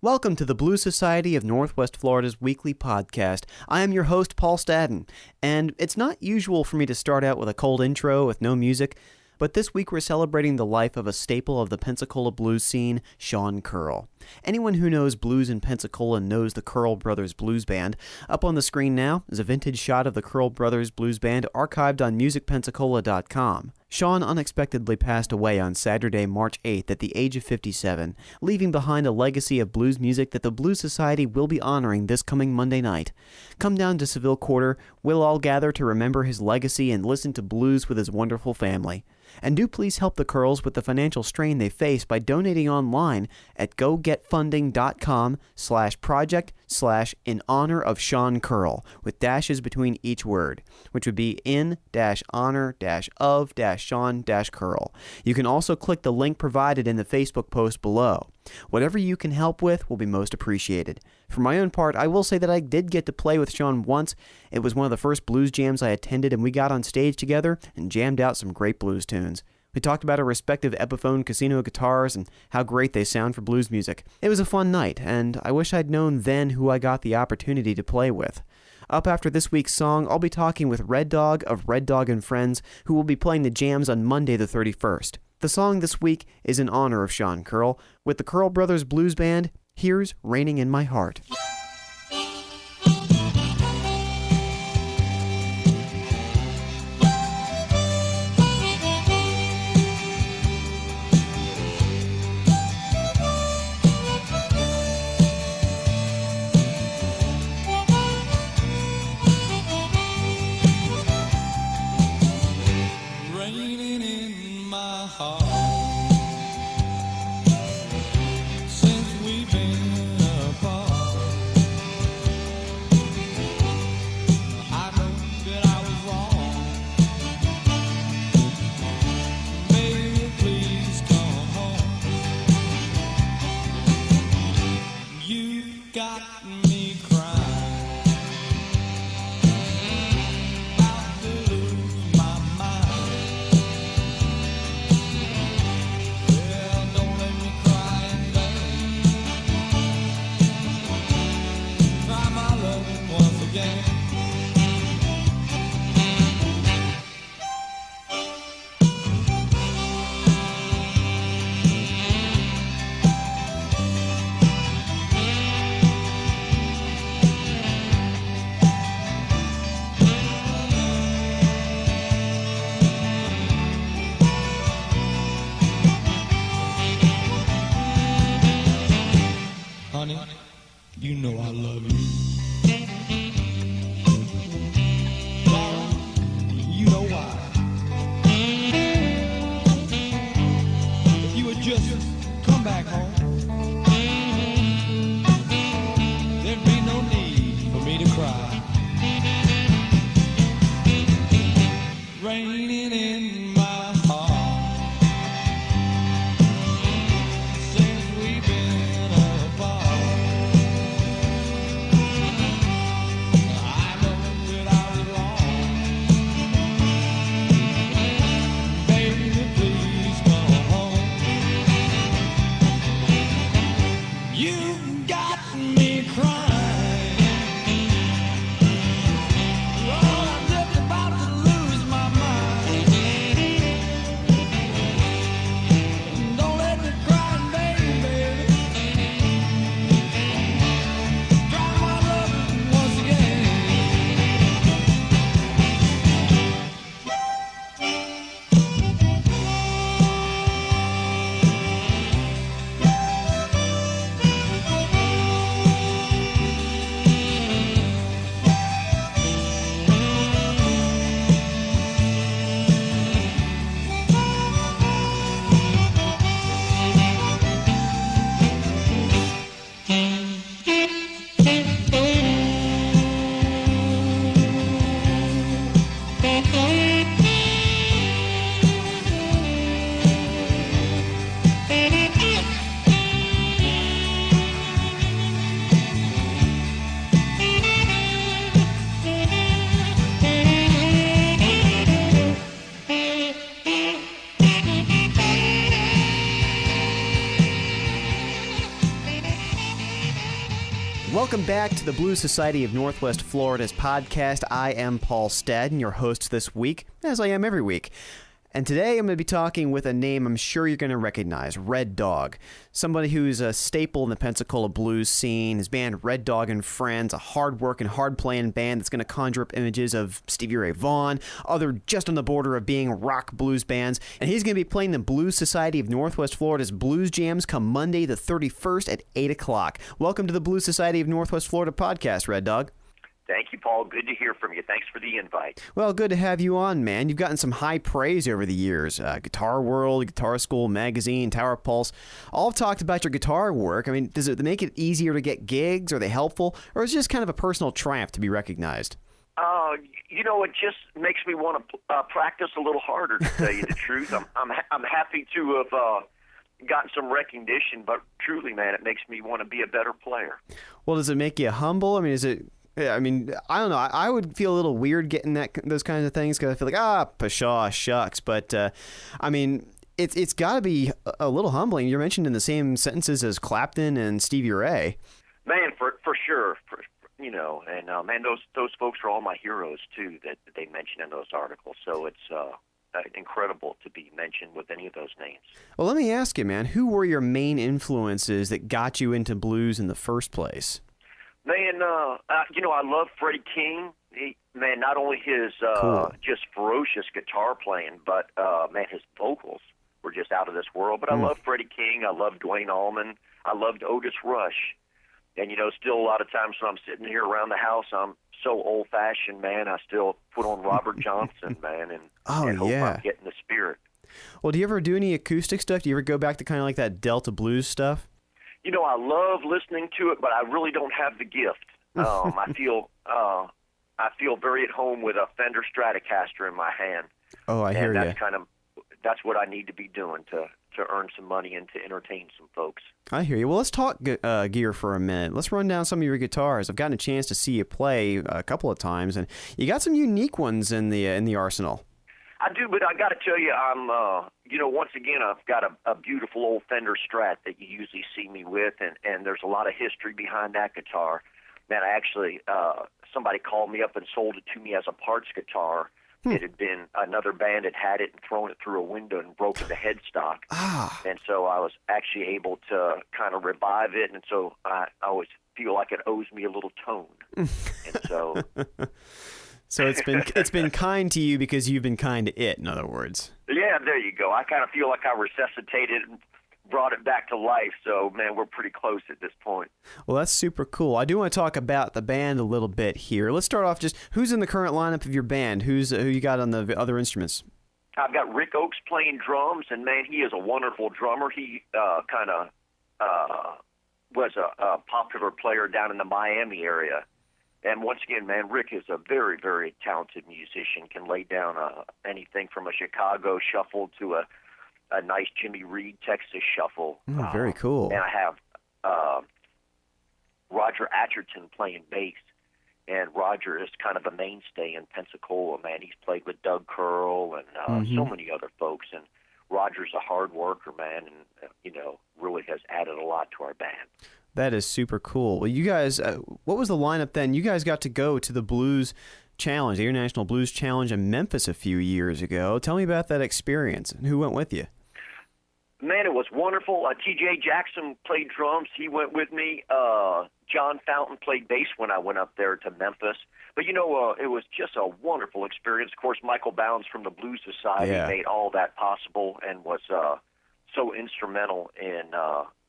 Welcome to the Blues Society of Northwest Florida's weekly podcast. I am your host, Paul Stadden, and it's not usual for me to start out with a cold intro with no music, but this week we're celebrating the life of a staple of the Pensacola blues scene, Shawn Curle. Anyone who knows blues in Pensacola knows the Curle Brothers Blues Band. Up on the screen now is a vintage shot of the Curle Brothers Blues Band archived on musicpensacola.com. Shawn unexpectedly passed away on Saturday, March 8th at the age of 57, leaving behind a legacy of blues music that the Blues Society will be honoring this coming Monday night. Come down to Seville Quarter, we'll all gather to remember his legacy and listen to blues with his wonderful family. And do please help the Curles with the financial strain they face by donating online at gogetfunding.com/project/in honor of Shawn Curle, with dashes between each word, which would be in-honor-of-Shawn-Curle. You can also click the link provided in the Facebook post below. Whatever you can help with will be most appreciated. For my own part, I will say that I did get to play with Shawn once. It was one of the first blues jams I attended, and we got on stage together and jammed out some great blues tunes. We talked about our respective Epiphone casino guitars and how great they sound for blues music. It was a fun night, and I wish I'd known then who I got the opportunity to play with. Up after this week's song, I'll be talking with Reddog of Reddog and Friends, who will be playing the jams on Monday the 31st. The song this week is in honor of Shawn Curle. With the Curle Brothers Blues Band, here's Raining in My Heart. You know I love you. You know why. If you would just come back home, there'd be no need for me to cry. Raining in my heart since we've been apart. Welcome back to the Blues Society of Northwest Florida's podcast. I am Paul Stadden, your host this week, as I am every week. And today I'm going to be talking with a name I'm sure you're going to recognize, Reddog. Somebody who's a staple in the Pensacola blues scene. His band Reddog and Friends, a hard-working, hard-playing band that's going to conjure up images of Stevie Ray Vaughan, other just on the border of being rock blues bands. And he's going to be playing the Blues Society of Northwest Florida's Blues Jams come Monday the 31st at 8 o'clock. Welcome to the Blues Society of Northwest Florida podcast, Reddog. Thank you, Paul. Good to hear from you. Thanks for the invite. Well, good to have you on, man. You've gotten some high praise over the years. Guitar World, Guitar School Magazine, Tower Pulse, all have talked about your guitar work. I mean, does it make it easier to get gigs? Are they helpful? Or is it just kind of a personal triumph to be recognized? It just makes me want to practice a little harder, to tell you the truth. I'm happy to have gotten some recognition, but truly, man, it makes me want to be a better player. Well, does it make you humble? I mean, I don't know. I would feel a little weird getting those kinds of things because I feel like, pshaw, shucks. But, it's got to be a little humbling. You're mentioned in the same sentences as Clapton and Stevie Ray. Man, for sure. Man, those folks are all my heroes, too, that they mention in those articles. So it's incredible to be mentioned with any of those names. Well, let me ask you, man, who were your main influences that got you into blues in the first place? Man, I love Freddie King. Not only his cool. just ferocious guitar playing, but, his vocals were just out of this world. But I love Freddie King. I love Dwayne Allman. I loved Otis Rush. And, still a lot of times when I'm sitting here around the house, I'm so old-fashioned, man. I still put on Robert Johnson, man, and hope I'm getting the spirit. Well, do you ever do any acoustic stuff? Do you ever go back to kind of like that Delta blues stuff? I love listening to it, but I really don't have the gift. I feel very at home with a Fender Stratocaster in my hand. Oh, I hear you. That's what I need to be doing to earn some money and to entertain some folks. I hear you. Well, let's talk gear for a minute. Let's run down some of your guitars. I've gotten a chance to see you play a couple of times, and you got some unique ones in the arsenal. I do, but I got to tell you, I'm, once again, I've got a beautiful old Fender Strat that you usually see me with, and there's a lot of history behind that guitar. Man, I actually, somebody called me up and sold it to me as a parts guitar. It had been another band had it and thrown it through a window and broken the headstock. And so I was actually able to kind of revive it, and so I always feel like it owes me a little tone. And so... So it's been kind to you because you've been kind to it, in other words. Yeah, there you go. I kind of feel like I resuscitated and brought it back to life. So, man, we're pretty close at this point. Well, that's super cool. I do want to talk about the band a little bit here. Let's start off just who's in the current lineup of your band? Who you got on the other instruments? I've got Rick Oakes playing drums, and, man, he is a wonderful drummer. He was a popular player down in the Miami area. And once again, man, Rick is a very, very talented musician, can lay down anything from a Chicago shuffle to a nice Jimmy Reed Texas shuffle. Very cool. And I have Roger Atcherton playing bass. And Roger is kind of a mainstay in Pensacola, man. He's played with Doug Curle and so many other folks. And Roger's a hard worker, man, and, really has added a lot to our band. That is super cool. Well, you guys, what was the lineup then? You guys got to go to the Blues Challenge, the International Blues Challenge in Memphis a few years ago. Tell me about that experience and who went with you. Man, it was wonderful. T.J. Jackson played drums. He went with me. John Fountain played bass when I went up there to Memphis. But, it was just a wonderful experience. Of course, Michael Bounds from the Blues Society made all that possible and was so instrumental in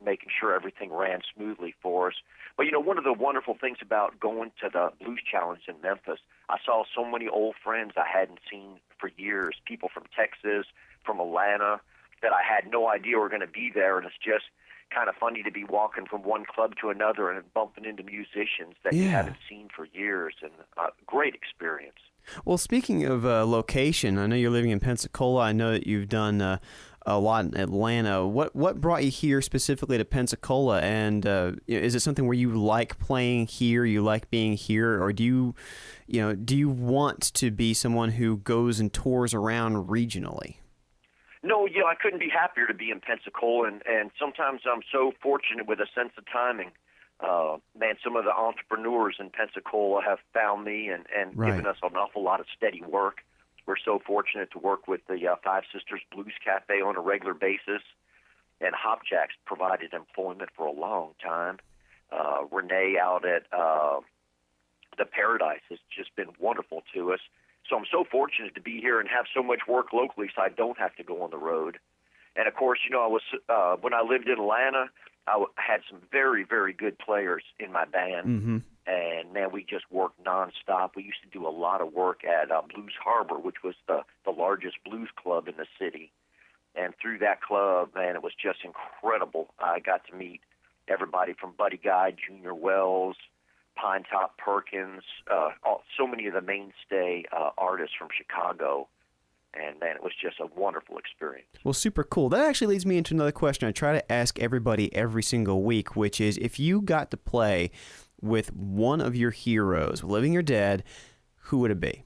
making sure everything ran smoothly for us. But, one of the wonderful things about going to the Blues Challenge in Memphis, I saw so many old friends I hadn't seen for years, people from Texas, from Atlanta, that I had no idea were going to be there. And it's just kind of funny to be walking from one club to another and bumping into musicians that you haven't seen for years. And great experience. Well, speaking of location, I know you're living in Pensacola. I know that you've done a lot in Atlanta. What brought you here specifically to Pensacola? And is it something where you like playing here, you like being here, or do you want to be someone who goes and tours around regionally? No, I couldn't be happier to be in Pensacola, and sometimes I'm so fortunate with a sense of timing. Man, some of the entrepreneurs in Pensacola have found me and Right. given us an awful lot of steady work. We're so fortunate to work with the Five Sisters Blues Cafe on a regular basis, and Hopjack's provided employment for a long time. Renee out at the Paradise has just been wonderful to us. So I'm so fortunate to be here and have so much work locally so I don't have to go on the road. And, of course, you know, I was when I lived in Atlanta, had some very, very good players in my band. Mm-hmm. And, man, we just worked nonstop. We used to do a lot of work at Blues Harbor, which was the largest blues club in the city. And through that club, man, it was just incredible. I got to meet everybody from Buddy Guy, Junior Wells, Pine Top Perkins, so many of the mainstay artists from Chicago. And, man, it was just a wonderful experience. Well, super cool. That actually leads me into another question I try to ask everybody every single week, which is if you got to play with one of your heroes, living or dead, who would it be?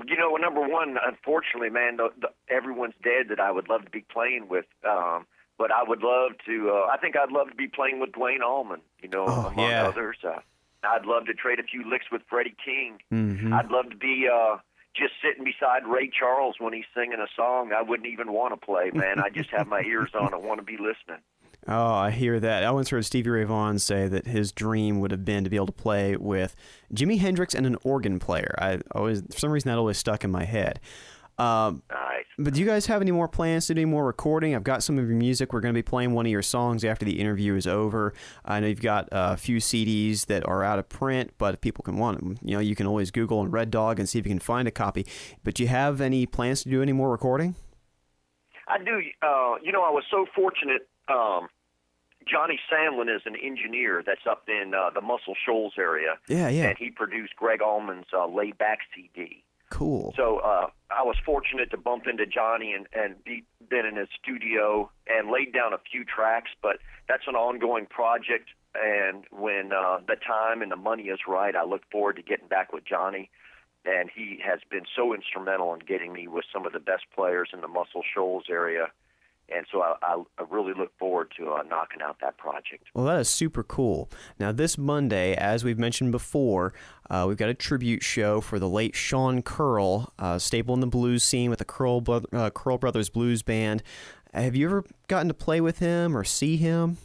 You know, number one, unfortunately, man, everyone's dead that I would love to be playing with. But I would love to, I think I'd love to be playing with Dwayne Allman, you know, among others. I'd love to trade a few licks with Freddie King. Mm-hmm. I'd love to be just sitting beside Ray Charles when he's singing a song I wouldn't even want to play, man. I just have my ears on. I want to be listening. Oh, I hear that. I once heard Stevie Ray Vaughan say that his dream would have been to be able to play with Jimi Hendrix and an organ player. For some reason, that always stuck in my head. Nice. But do you guys have any more plans to do any more recording? I've got some of your music. We're going to be playing one of your songs after the interview is over. I know you've got a few CDs that are out of print, but if people can want them, you know, you can always Google and Reddog and see if you can find a copy. But do you have any plans to do any more recording? I do. You know, I was so fortunate. Johnny Sandlin is an engineer that's up in the Muscle Shoals area. Yeah. And he produced Greg Allman's Laid Back CD. Cool. So I was fortunate to bump into Johnny and been in his studio and laid down a few tracks, but that's an ongoing project. And when the time and the money is right, I look forward to getting back with Johnny. And he has been so instrumental in getting me with some of the best players in the Muscle Shoals area. And so I really look forward to knocking out that project. Well, that is super cool. Now, this Monday, as we've mentioned before, we've got a tribute show for the late Sean Curle, staple in the blues scene with the Curle Brothers Blues Band. Have you ever gotten to play with him or see him?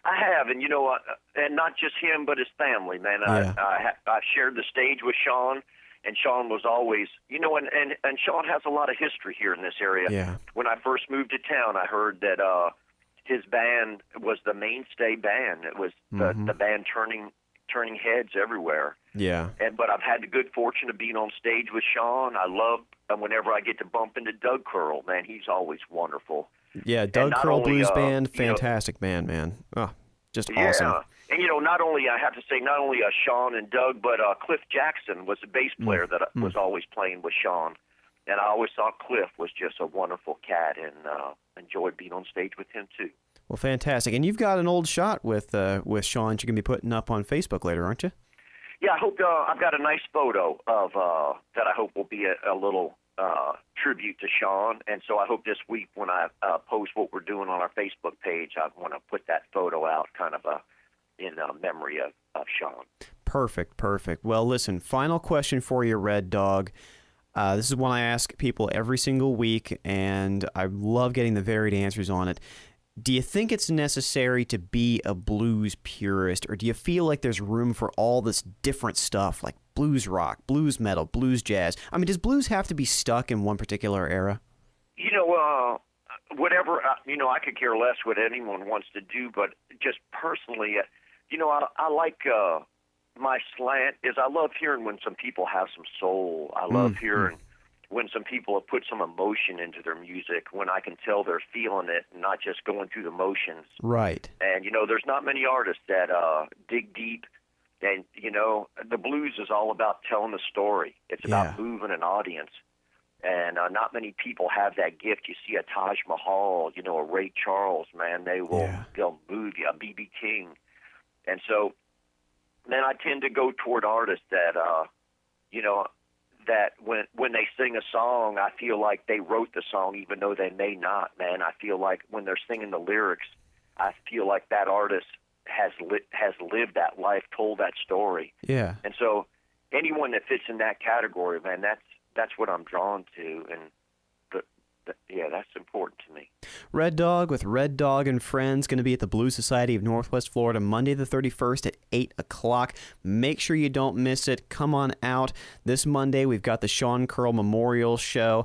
I have, and you know, and not just him, but his family, man. Yeah. I shared the stage with Sean. And Sean was always, you know, and Sean has a lot of history here in this area. Yeah. When I first moved to town, I heard that his band was the mainstay band. It was the band turning heads everywhere. Yeah. But I've had the good fortune of being on stage with Sean. I love whenever I get to bump into Doug Curle, man. He's always wonderful. Yeah, Doug Curle Blues Band, fantastic band, man. Oh, just awesome. And, you know, not only Sean and Doug, but Cliff Jackson was a bass player that was always playing with Sean. And I always thought Cliff was just a wonderful cat and enjoyed being on stage with him, too. Well, fantastic. And you've got an old shot with Sean that you're going to be putting up on Facebook later, aren't you? Yeah, I hope I've got a nice photo of that I hope will be a little tribute to Sean. And so I hope this week when I post what we're doing on our Facebook page, I want to put that photo out kind of in memory of Sean. Perfect. Well, listen, final question for you, Red Dog. This is one I ask people every single week, and I love getting the varied answers on it. Do you think it's necessary to be a blues purist, or do you feel like there's room for all this different stuff, like blues rock, blues metal, blues jazz? I mean, does blues have to be stuck in one particular era? You know, whatever, you know, I could care less what anyone wants to do, but just personally, you know, I like my slant is I love hearing when some people have some soul. I love hearing when some people have put some emotion into their music, when I can tell they're feeling it and not just going through the motions. Right. And, you know, there's not many artists that dig deep. And, you know, the blues is all about telling a story. It's about moving an audience. And not many people have that gift. You see a Taj Mahal, you know, a Ray Charles, man, they'll move you, a B.B. King. And so, then I tend to go toward artists that, you know, that when they sing a song, I feel like they wrote the song, even though they may not, man. I feel like when they're singing the lyrics, I feel like that artist has lived that life, told that story. Yeah. And so anyone that fits in that category, man, that's what I'm drawn to, and yeah, that's important to me. Red Dog with Reddog and Friends, going to be at the Blues Society of Northwest Florida Monday the 31st at 8 o'clock. Make sure you don't miss it. Come on out. This Monday, we've got the Sean Curle Memorial Show.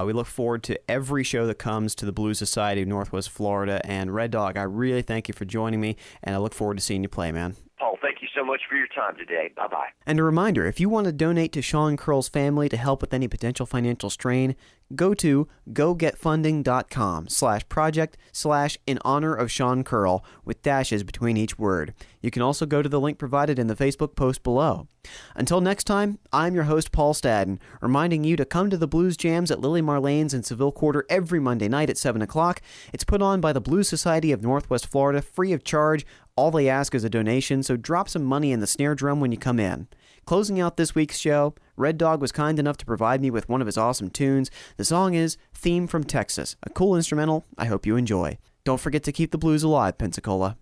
We look forward to every show that comes to the Blues Society of Northwest Florida. And Red Dog, I really thank you for joining me, and I look forward to seeing you play, man. Paul, thank you so much for your time today. Bye-bye. And a reminder, if you want to donate to Sean Curle's family to help with any potential financial strain, go to gogetfunding.com/project/in honor of Sean Curle with dashes between each word. You can also go to the link provided in the Facebook post below. Until next time, I'm your host, Paul Stadden, reminding you to come to the Blues Jams at Lily Marlane's in Seville Quarter every Monday night at 7 o'clock. It's put on by the Blues Society of Northwest Florida, free of charge. All they ask is a donation, so drop some money in the snare drum when you come in. Closing out this week's show, Red Dog was kind enough to provide me with one of his awesome tunes. The song is Theme from Texas, a cool instrumental I hope you enjoy. Don't forget to keep the blues alive, Pensacola.